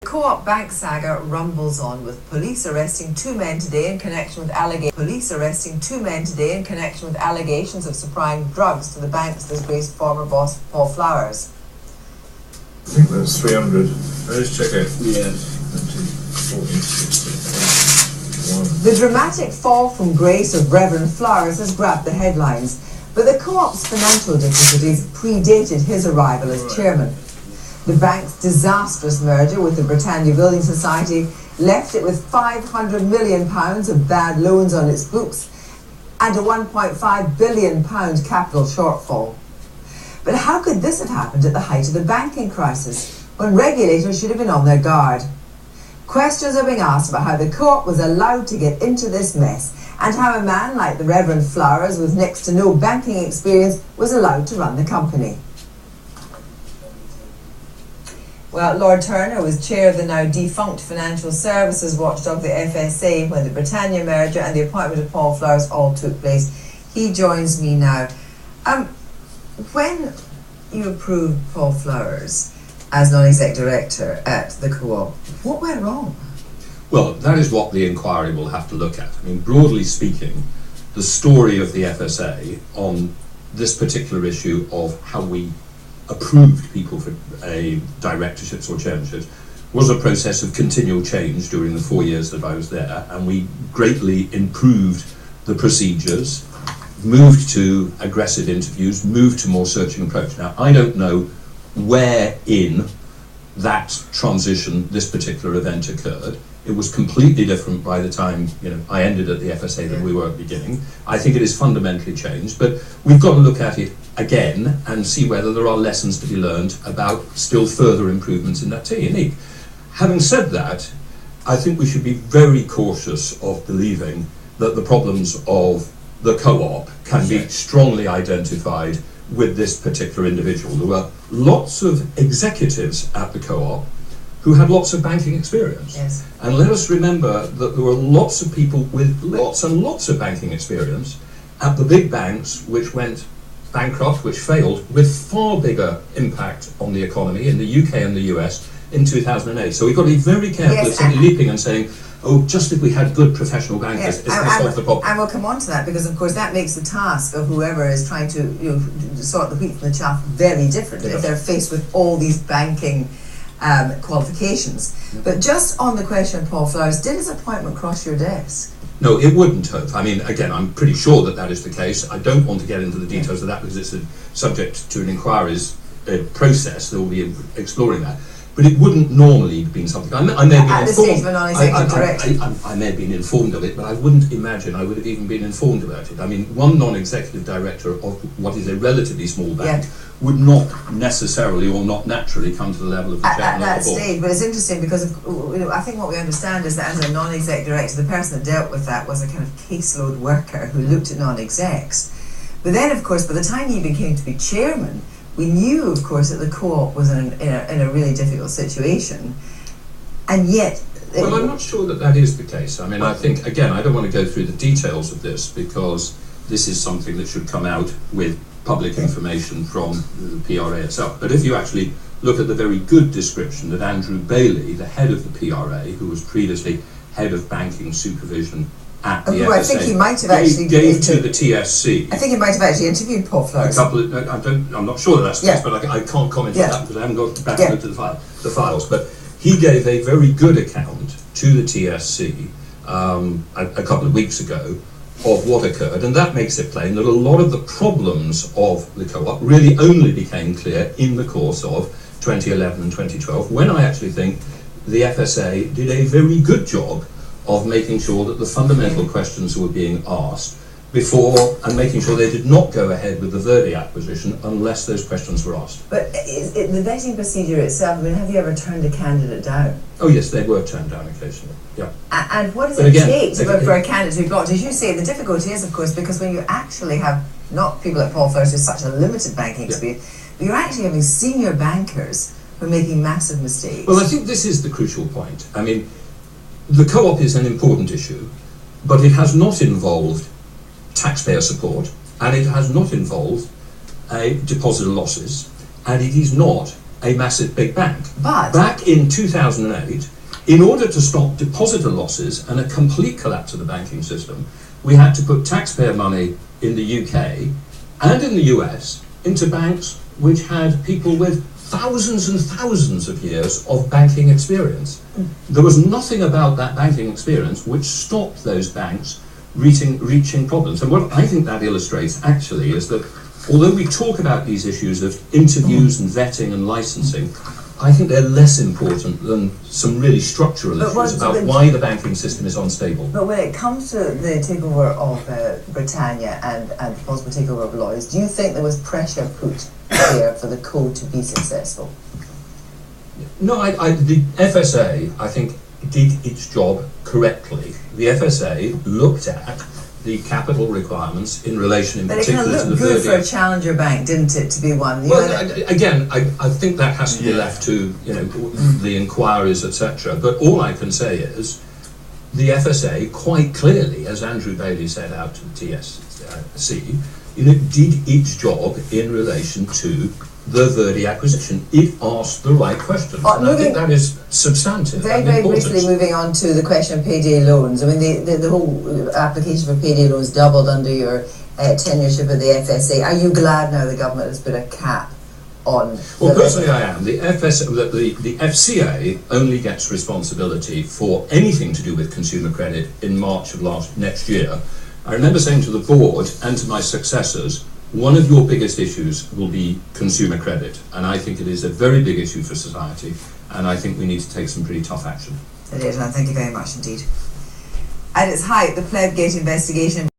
Co-op bank saga rumbles on, with police arresting two men today in connection with allegations of supplying drugs to the bank's disgraced former boss Paul Flowers. I think that's 300. Let's check it. Yeah. The dramatic fall from grace of Reverend Flowers has grabbed the headlines, but the Co-op's financial difficulties predated his arrival as chairman. The bank's disastrous merger with the Britannia Building Society left it with £500 million of bad loans on its books and a £1.5 billion capital shortfall. But how could this have happened at the height of the banking crisis, when regulators should have been on their guard? Questions are being asked about how the Co-op was allowed to get into this mess, and how a man like the Reverend Flowers with next to no banking experience was allowed to run the company. Well, Lord Turner was chair of the now defunct financial services watchdog, the FSA, when the Britannia merger and the appointment of Paul Flowers all took place. He joins me now. When you approved Paul Flowers as non-exec director at the Co-op, what went wrong? Well, that is what the inquiry will have to look at. I mean, broadly speaking, the story of the FSA on this particular issue of how we approved people for directorships or chairmanships was a process of continual change during the 4 years that I was there, and we greatly improved the procedures, moved to aggressive interviews, moved to more searching approach. Now, I don't know where in that transition this particular event occurred. It was completely different by the time I ended at the FSA than we were at the beginning. I think it is fundamentally changed, but we've got to look at it again and see whether there are lessons to be learned about still further improvements in that technique. Having said that, I think we should be very cautious of believing that the problems of the Co-op can be strongly identified with this particular individual. There were lots of executives at the Co-op who had lots of banking experience. Yes. And let us remember that there were lots of people with lots and lots of banking experience at the big banks which went bankrupt, which failed, with far bigger impact on the economy in the UK and the US in 2008. So we've got to be very careful of simply leaping and saying, oh, just if we had good professional bankers, it's solve the problem. And we'll come on to that, because of course that makes the task of whoever is trying to sort the wheat from the chaff very different if they're faced with all these banking qualifications. But just on the question of Paul Flowers, did his appointment cross your desk? No, it wouldn't have. I mean, again, I'm pretty sure that that is the case. I don't want to get into the details of that because it's subject to an inquiry's process that will be exploring that. But it wouldn't normally have been something. I may have been informed. I may have been informed of it, but I wouldn't imagine I would have even been informed about it. I mean, one non-executive director of what is a relatively small bank would not necessarily or not naturally come to the level of the chairman at of the board. That stage. But it's interesting because I think what we understand is that as a non-exec director, the person that dealt with that was a kind of caseload worker who looked at non-execs. But then, of course, by the time he became to be chairman, we knew, of course, that the Co-op was in a really difficult situation, and yet... Well, I'm not sure that that is the case. I mean, I think, again, I don't want to go through the details of this because this is something that should come out with public information from the PRA itself. But if you actually look at the very good description that Andrew Bailey, the head of the PRA, who was previously head of banking supervision at the FSA, I think he might have actually gave to the TSC. I think he might have actually interviewed Paul Flowers. I'm not sure that that's the case, but I can't comment on that because I haven't got back into the files. But he gave a very good account to the TSC a couple of weeks ago of what occurred, and that makes it plain that a lot of the problems of the Co-op really only became clear in the course of 2011 and 2012, when I actually think the FSA did a very good job of making sure that the fundamental questions were being asked before, and making sure they did not go ahead with the Verdi acquisition unless those questions were asked. But the vetting procedure itself, I mean, have you ever turned a candidate down? Oh yes, they were turned down occasionally, yeah. And what does it take for a candidate to be blocked? As you say, the difficulty is, of course, because when you actually have not people like Paul Flowers with such a limited banking experience, but you're actually having senior bankers who are making massive mistakes. Well, I think this is the crucial point. I mean, the Co-op is an important issue, but it has not involved taxpayer support, and it has not involved depositor losses, and it is not a massive big bank. But back in 2008, in order to stop depositor losses and a complete collapse of the banking system, we had to put taxpayer money in the UK and in the US into banks which had people with thousands and thousands of years of banking experience. There was nothing about that banking experience which stopped those banks reaching problems. And what I think that illustrates actually is that although we talk about these issues of interviews and vetting and licensing, I think they're less important than some really structural issues about why the banking system is unstable. But when it comes to the takeover of Britannia and the possible takeover of Lloyds, do you think there was pressure put there for the code to be successful? No, the FSA, I think, did its job correctly. The FSA looked at the capital requirements in relation in particular to the But it kind of looked good for a challenger bank, didn't it, to be one? Again, I think that has to be left to the inquiries, etc. But all I can say is the FSA quite clearly, as Andrew Bailey set out to the TSC, did its job in relation to the Verdi acquisition. It asked the right questions. And I think that is substantive. Very briefly, moving on to the question of payday loans. I mean, the whole application for payday loans doubled under your tenureship of the FSA. Are you glad now the government has put a cap on? Well, personally, I am. The FCA only gets responsibility for anything to do with consumer credit in March of next year. I remember saying to the board and to my successors, one of your biggest issues will be consumer credit, and I think it is a very big issue for society, and I think we need to take some pretty tough action. It is, and thank you very much indeed. At its height, the Plebgate investigation